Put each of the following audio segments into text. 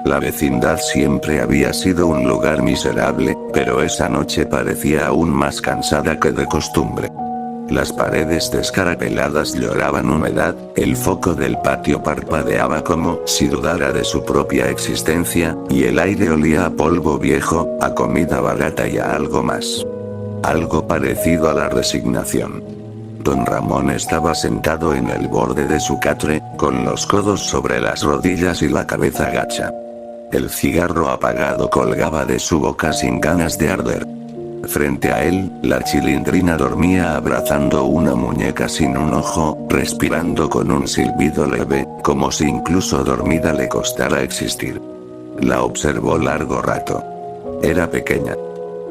La vecindad siempre había sido un lugar miserable, pero esa noche parecía aún más cansada que de costumbre. Las paredes descarapeladas lloraban humedad, el foco del patio parpadeaba como si dudara de su propia existencia, y el aire olía a polvo viejo, a comida barata y a algo más. Algo parecido a la resignación. Don Ramón estaba sentado en el borde de su catre, con los codos sobre las rodillas y la cabeza gacha. El cigarro apagado colgaba de su boca sin ganas de arder. Frente a él, la Chilindrina dormía abrazando una muñeca sin un ojo, respirando con un silbido leve, como si incluso dormida le costara existir. La observó largo rato. Era pequeña.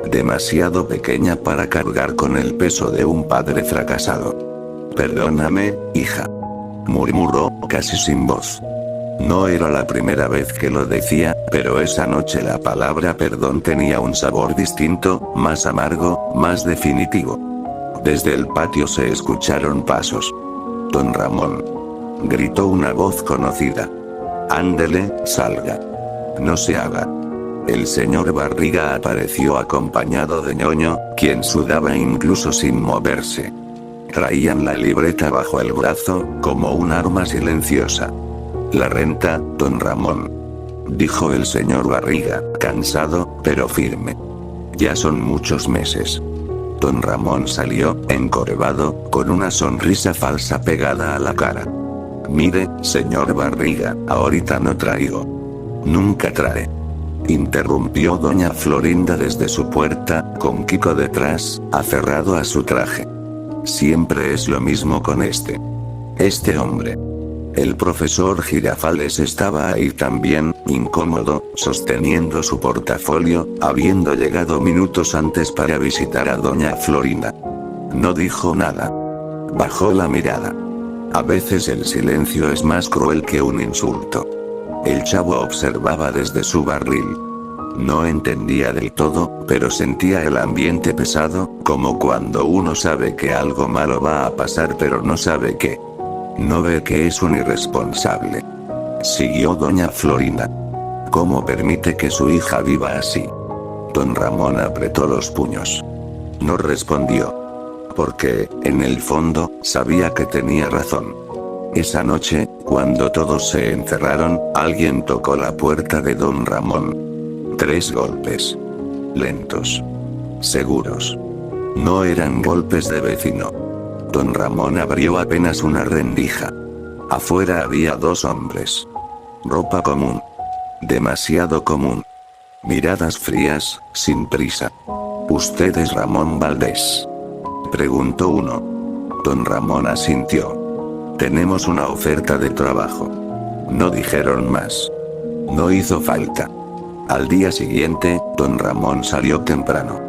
Demasiado pequeña para cargar con el peso de un padre fracasado. «Perdóname, hija», murmuró, casi sin voz. No era la primera vez que lo decía, pero esa noche la palabra perdón tenía un sabor distinto, más amargo, más definitivo. Desde el patio se escucharon pasos. «Don Ramón», gritó una voz conocida. «Ándele, salga. No se haga». El señor Barriga apareció acompañado de Ñoño, quien sudaba incluso sin moverse. Traían la libreta bajo el brazo, como un arma silenciosa. «La renta, don Ramón», dijo el señor Barriga, cansado, pero firme. «Ya son muchos meses». Don Ramón salió, encorvado, con una sonrisa falsa pegada a la cara. «Mire, señor Barriga, ahorita no traigo». «Nunca trae», interrumpió doña Florinda desde su puerta, con Kiko detrás, aferrado a su traje. «Siempre es lo mismo con este hombre». El profesor Girafales estaba ahí también, incómodo, sosteniendo su portafolio, habiendo llegado minutos antes para visitar a doña Florinda. No dijo nada. Bajó la mirada. A veces el silencio es más cruel que un insulto. El chavo observaba desde su barril. No entendía del todo, pero sentía el ambiente pesado, como cuando uno sabe que algo malo va a pasar pero no sabe qué. No ve que es un irresponsable. Siguió doña Florinda. ¿Cómo permite que su hija viva así? Don Ramón apretó los puños. No respondió. Porque, en el fondo, sabía que tenía razón. Esa noche, cuando todos se encerraron, alguien tocó la puerta de don Ramón. 3 golpes. Lentos. Seguros. No eran golpes de vecino. Don Ramón abrió apenas una rendija. Afuera había 2 hombres. Ropa común. Demasiado común. Miradas frías, sin prisa. «¿Usted es Ramón Valdés?», preguntó uno. Don Ramón asintió. «Tenemos una oferta de trabajo». No dijeron más. No hizo falta. Al día siguiente, don Ramón salió temprano.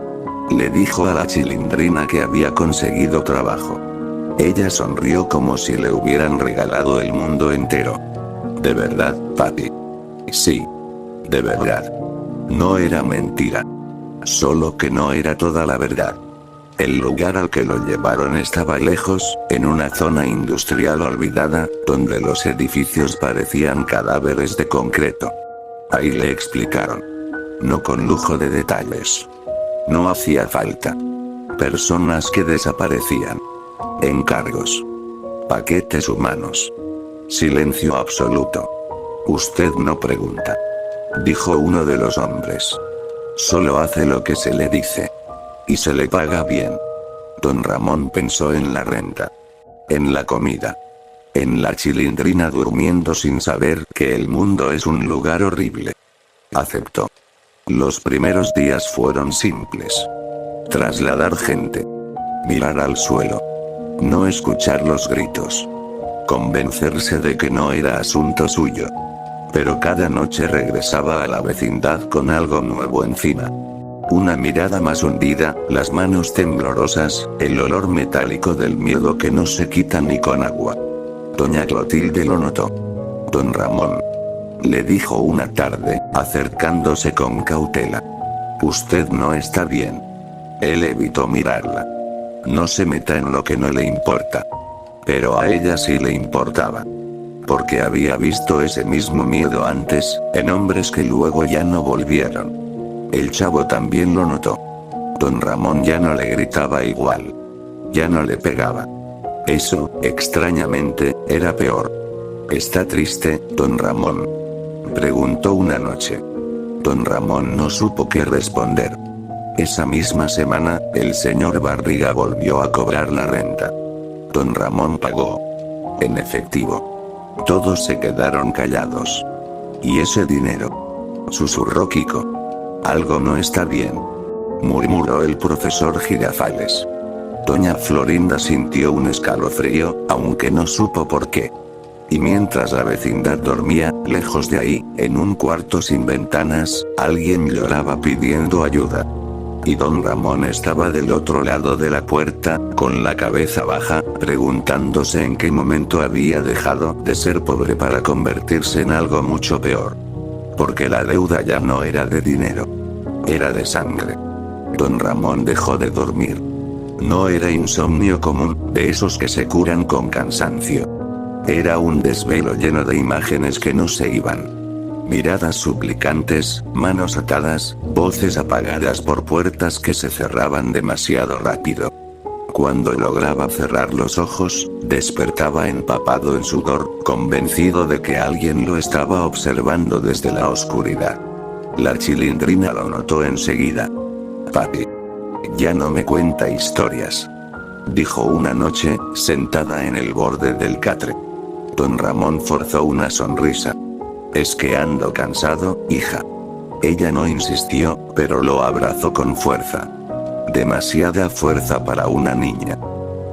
Le dijo a la Chilindrina que había conseguido trabajo. Ella sonrió como si le hubieran regalado el mundo entero. «¿De verdad, papi?» «Sí. De verdad». No era mentira. Solo que no era toda la verdad. El lugar al que lo llevaron estaba lejos, en una zona industrial olvidada, donde los edificios parecían cadáveres de concreto. Ahí le explicaron. No con lujo de detalles. No hacía falta. Personas que desaparecían. Encargos. Paquetes humanos. Silencio absoluto. «Usted no pregunta», dijo uno de los hombres. «Solo hace lo que se le dice. Y se le paga bien». Don Ramón pensó en la renta. En la comida. En la Chilindrina durmiendo sin saber que el mundo es un lugar horrible. Aceptó. Los primeros días fueron simples. Trasladar gente. Mirar al suelo. No escuchar los gritos. Convencerse de que no era asunto suyo. Pero cada noche regresaba a la vecindad con algo nuevo encima. Una mirada más hundida, las manos temblorosas, el olor metálico del miedo que no se quita ni con agua. Doña Clotilde lo notó. «Don Ramón», le dijo una tarde, acercándose con cautela. «Usted no está bien». Él evitó mirarla. No se meta en lo que no le importa. Pero a ella sí le importaba. porque había visto ese mismo miedo antes, en hombres que luego ya no volvieron. El chavo también lo notó. Don Ramón ya no le gritaba igual. Ya no le pegaba. Eso, extrañamente, era peor. ¿Está triste, don Ramón?, preguntó una noche. Don Ramón no supo qué responder. Esa misma semana, el señor Barriga volvió a cobrar la renta. Don Ramón pagó en efectivo. Todos se quedaron callados. ¿Y ese dinero?, susurró Kiko. Algo no está bien, murmuró el profesor Girafales. Doña Florinda sintió un escalofrío, aunque no supo por qué. Y mientras la vecindad dormía, lejos de ahí, en un cuarto sin ventanas, alguien lloraba pidiendo ayuda. Y don Ramón estaba del otro lado de la puerta, con la cabeza baja, preguntándose en qué momento había dejado de ser pobre para convertirse en algo mucho peor. Porque la deuda ya no era de dinero. Era de sangre. Don Ramón dejó de dormir. No era insomnio común, de esos que se curan con cansancio. Era un desvelo lleno de imágenes que no se iban. Miradas suplicantes, manos atadas, voces apagadas por puertas que se cerraban demasiado rápido. Cuando lograba cerrar los ojos, despertaba empapado en sudor, convencido de que alguien lo estaba observando desde la oscuridad. La Chilindrina lo notó enseguida. «Papi. Ya no me cuenta historias», dijo una noche, sentada en el borde del catre. Don Ramón forzó una sonrisa. «Es que ando cansado, hija». Ella no insistió, pero lo abrazó con fuerza. Demasiada fuerza para una niña.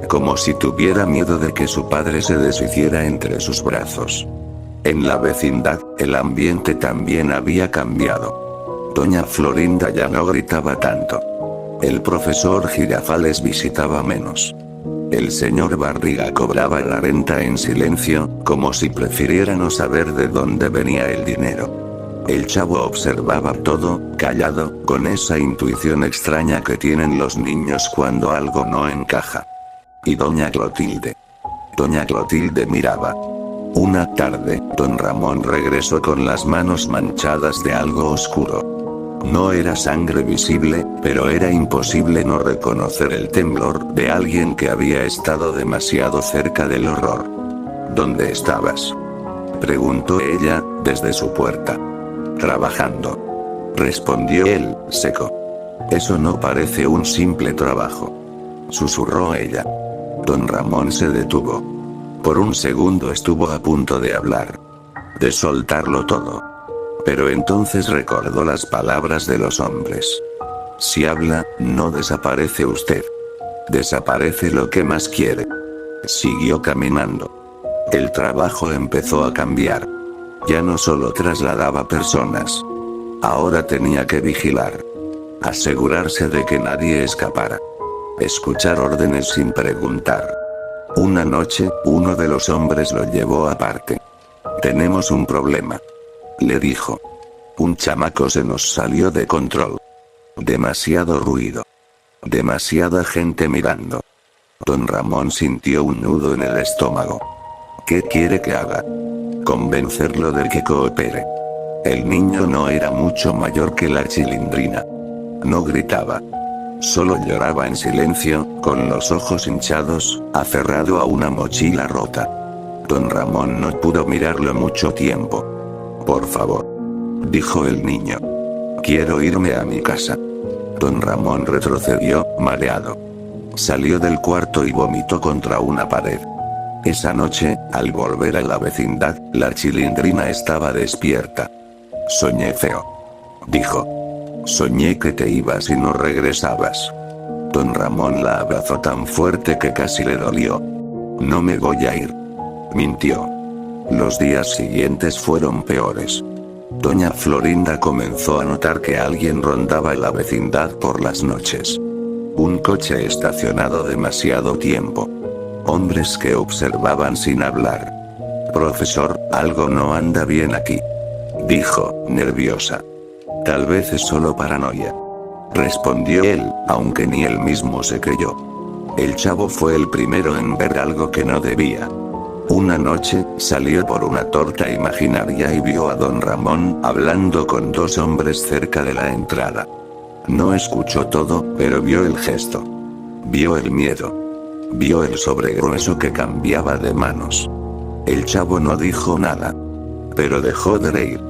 Como si tuviera miedo de que su padre se deshiciera entre sus brazos. En la vecindad, el ambiente también había cambiado. Doña Florinda ya no gritaba tanto. El profesor Girafales visitaba menos. El señor Barriga cobraba la renta en silencio, como si prefiriera no saber de dónde venía el dinero. El chavo observaba todo, callado, con esa intuición extraña que tienen los niños cuando algo no encaja. Y doña Clotilde. Doña Clotilde miraba. Una tarde, don Ramón regresó con las manos manchadas de algo oscuro. No era sangre visible, pero era imposible no reconocer el temblor de alguien que había estado demasiado cerca del horror. ¿Dónde estabas?, preguntó ella, desde su puerta. Trabajando, respondió él, seco. Eso no parece un simple trabajo, susurró ella. Don Ramón se detuvo. Por un segundo estuvo a punto de hablar, de soltarlo todo. Pero entonces recordó las palabras de los hombres. Si habla, no desaparece usted. Desaparece lo que más quiere. Siguió caminando. El trabajo empezó a cambiar. Ya no solo trasladaba personas. Ahora tenía que vigilar. Asegurarse de que nadie escapara. Escuchar órdenes sin preguntar. Una noche, uno de los hombres lo llevó aparte. «Tenemos un problema», le dijo. «Un chamaco se nos salió de control. Demasiado ruido. Demasiada gente mirando». Don Ramón sintió un nudo en el estómago. ¿Qué quiere que haga? Convencerlo de que coopere. El niño no era mucho mayor que la Chilindrina. No gritaba. Solo lloraba en silencio, con los ojos hinchados, aferrado a una mochila rota. Don Ramón no pudo mirarlo mucho tiempo. «Por favor», dijo el niño. «Quiero irme a mi casa». Don Ramón retrocedió, mareado. Salió del cuarto y vomitó contra una pared. Esa noche, al volver a la vecindad, la Chilindrina estaba despierta. «Soñé feo», dijo. «Soñé que te ibas y no regresabas». Don Ramón la abrazó tan fuerte que casi le dolió. «No me voy a ir», mintió. Los días siguientes fueron peores. Doña Florinda comenzó a notar que alguien rondaba la vecindad por las noches. Un coche estacionado demasiado tiempo. Hombres que observaban sin hablar. «Profesor, algo no anda bien aquí», dijo, nerviosa. «Tal vez es solo paranoia», respondió él, aunque ni él mismo se creyó. El chavo fue el primero en ver algo que no debía. Una noche, salió por una torta imaginaria y vio a don Ramón hablando con dos hombres cerca de la entrada. No escuchó todo, pero vio el gesto. Vio el miedo. Vio el sobregrueso que cambiaba de manos. El chavo no dijo nada. Pero dejó de reír.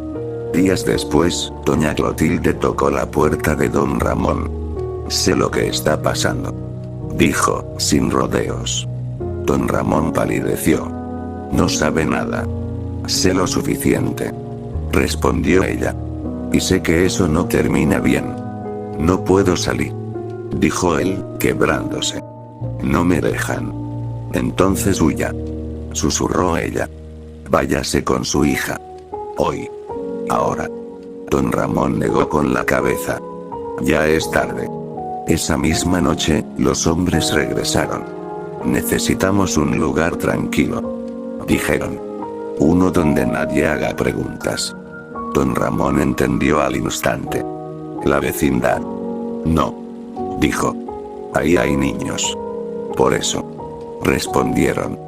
Días después, doña Clotilde tocó la puerta de don Ramón. Sé lo que está pasando, dijo, sin rodeos. Don Ramón palideció. No sabe nada. Sé lo suficiente, respondió ella. Y sé que eso no termina bien. No puedo salir, dijo él, quebrándose. No me dejan. Entonces huya, susurró ella. Váyase con su hija. Hoy. Ahora. Don Ramón negó con la cabeza. Ya es tarde. Esa misma noche, los hombres regresaron. Necesitamos un lugar tranquilo, dijeron. Uno donde nadie haga preguntas. Don Ramón entendió al instante. La vecindad. No, dijo. Ahí hay niños. Por eso. Respondieron.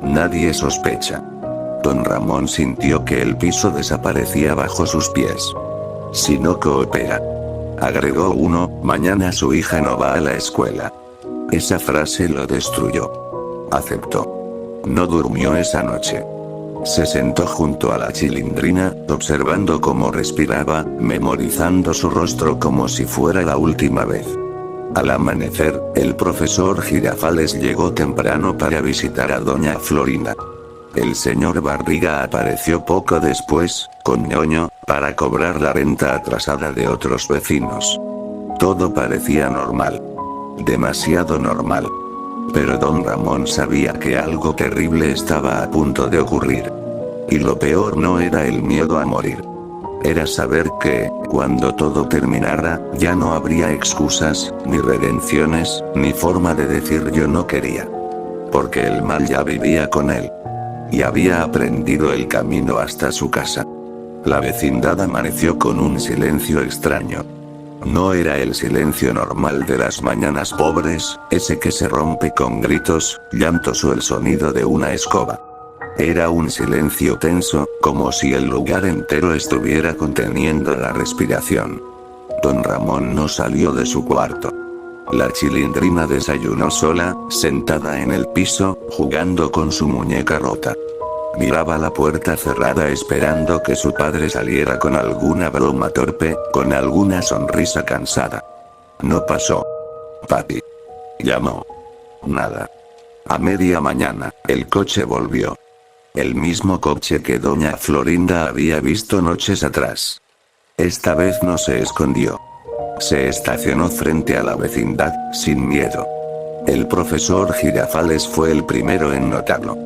Nadie sospecha. Don Ramón sintió que el piso desaparecía bajo sus pies. Si no coopera, agregó uno, mañana su hija no va a la escuela. Esa frase lo destruyó. Aceptó. No durmió esa noche. Se sentó junto a la Chilindrina, observando cómo respiraba, memorizando su rostro como si fuera la última vez. Al amanecer, el profesor Girafales llegó temprano para visitar a doña Florinda. El señor Barriga apareció poco después, con ñoño, para cobrar la renta atrasada de otros vecinos. Todo parecía normal. Demasiado normal. Pero don Ramón sabía que algo terrible estaba a punto de ocurrir. Y lo peor no era el miedo a morir. Era saber que, cuando todo terminara, ya no habría excusas, ni redenciones, ni forma de decir yo no quería. Porque el mal ya vivía con él. Y había aprendido el camino hasta su casa. La vecindad amaneció con un silencio extraño. No era el silencio normal de las mañanas pobres, ese que se rompe con gritos, llantos o el sonido de una escoba. Era un silencio tenso, como si el lugar entero estuviera conteniendo la respiración. Don Ramón no salió de su cuarto. La Chilindrina desayunó sola, sentada en el piso, jugando con su muñeca rota. Miraba la puerta cerrada esperando que su padre saliera con alguna broma torpe, con alguna sonrisa cansada. No pasó. Papi. Llamó. Nada. A media mañana, el coche volvió. El mismo coche que doña Florinda había visto noches atrás. Esta vez no se escondió. Se estacionó frente a la vecindad, sin miedo. El profesor Girafales fue el primero en notarlo.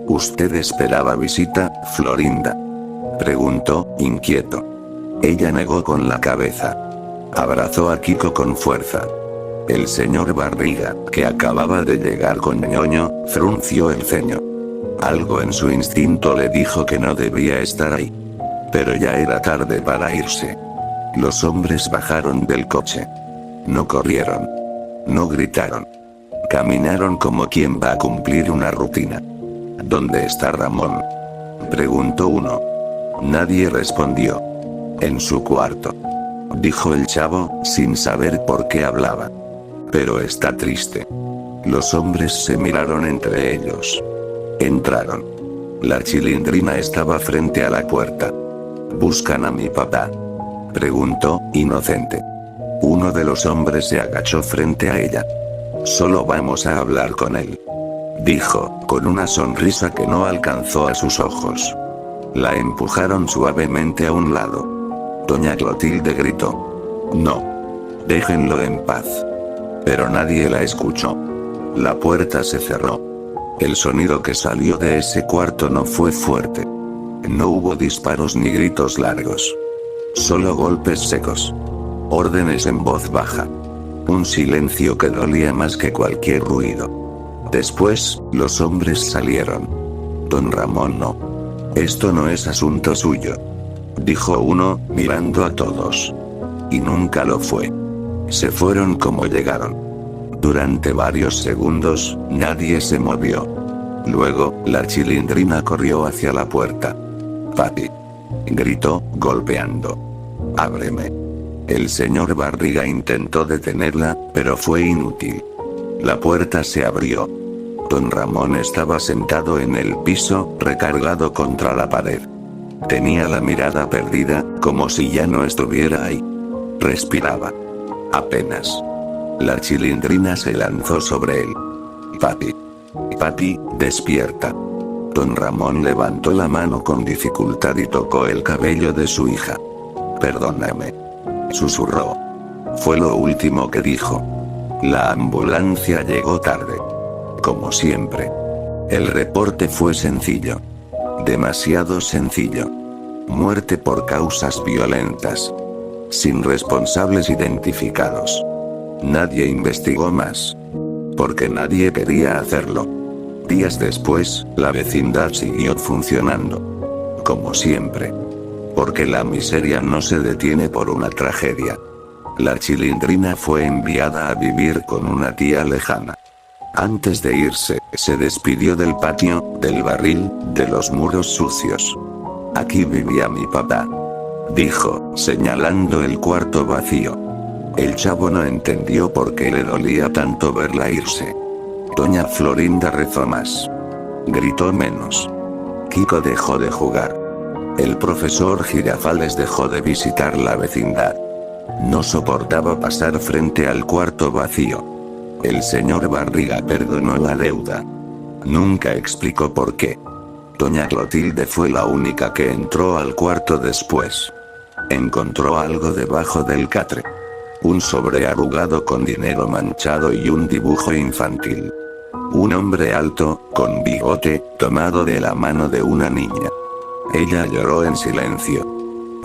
¿Usted esperaba visita, Florinda?, preguntó, inquieto. Ella negó con la cabeza. Abrazó a Kiko con fuerza. El señor Barriga, que acababa de llegar con ñoño, frunció el ceño. Algo en su instinto le dijo que no debía estar ahí. Pero ya era tarde para irse. Los hombres bajaron del coche. No corrieron. No gritaron. Caminaron como quien va a cumplir una rutina. ¿Dónde está Ramón?, preguntó uno. Nadie respondió. En su cuarto, dijo el chavo, sin saber por qué hablaba. Pero está triste. Los hombres se miraron entre ellos. Entraron. La Chilindrina estaba frente a la puerta. ¿Buscan a mi papá?, preguntó, inocente. Uno de los hombres se agachó frente a ella. Solo vamos a hablar con él, dijo, con una sonrisa que no alcanzó a sus ojos. La empujaron suavemente a un lado. Doña Clotilde gritó. No. Déjenlo en paz. Pero nadie la escuchó. La puerta se cerró. El sonido que salió de ese cuarto no fue fuerte. No hubo disparos ni gritos largos. Solo golpes secos. Órdenes en voz baja. Un silencio que dolía más que cualquier ruido. Después, los hombres salieron. Don Ramón no. Esto no es asunto suyo, dijo uno, mirando a todos. Y nunca lo fue. Se fueron como llegaron. Durante varios segundos, nadie se movió. Luego, la Chilindrina corrió hacia la puerta. «Papi», gritó, golpeando. «Ábreme». El señor Barriga intentó detenerla, pero fue inútil. La puerta se abrió. Don Ramón estaba sentado en el piso, recargado contra la pared. Tenía la mirada perdida, como si ya no estuviera ahí. Respiraba. Apenas. La Chilindrina se lanzó sobre él. «Papi. Papi, despierta». Don Ramón levantó la mano con dificultad y tocó el cabello de su hija. «Perdóname», susurró. Fue lo último que dijo. La ambulancia llegó tarde. Como siempre. El reporte fue sencillo. Demasiado sencillo. Muerte por causas violentas. Sin responsables identificados. Nadie investigó más. Porque nadie quería hacerlo. Días después, la vecindad siguió funcionando. Como siempre. Porque la miseria no se detiene por una tragedia. La Chilindrina fue enviada a vivir con una tía lejana. Antes de irse, se despidió del patio, del barril, de los muros sucios. «Aquí vivía mi papá», dijo, señalando el cuarto vacío. El chavo no entendió por qué le dolía tanto verla irse. Doña Florinda rezó más. Gritó menos. Kiko dejó de jugar. El profesor Girafales dejó de visitar la vecindad. No soportaba pasar frente al cuarto vacío. El señor Barriga perdonó la deuda. Nunca explicó por qué. Doña Clotilde fue la única que entró al cuarto después. Encontró algo debajo del catre. Un sobre arrugado con dinero manchado y un dibujo infantil. Un hombre alto, con bigote, tomado de la mano de una niña. Ella lloró en silencio.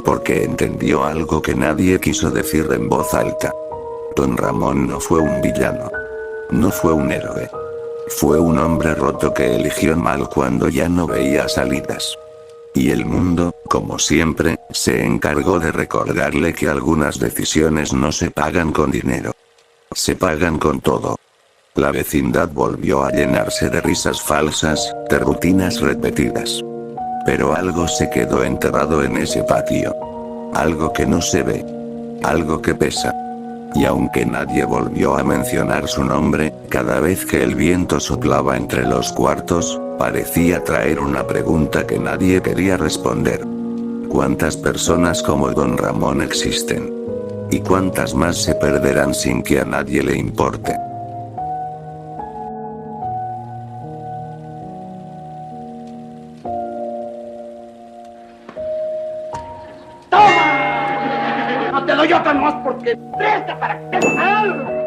Porque entendió algo que nadie quiso decir en voz alta. Don Ramón no fue un villano. No fue un héroe. Fue un hombre roto que eligió mal cuando ya no veía salidas. Y el mundo, como siempre, se encargó de recordarle que algunas decisiones no se pagan con dinero. Se pagan con todo. La vecindad volvió a llenarse de risas falsas, de rutinas repetidas. Pero algo se quedó enterrado en ese patio. Algo que no se ve. Algo que pesa. Y aunque nadie volvió a mencionar su nombre, cada vez que el viento soplaba entre los cuartos, parecía traer una pregunta que nadie quería responder. ¿Cuántas personas como Don Ramón existen? ¿Y cuántas más se perderán sin que a nadie le importe? ¡Toma! No te doy otra más porque presta para que te salga.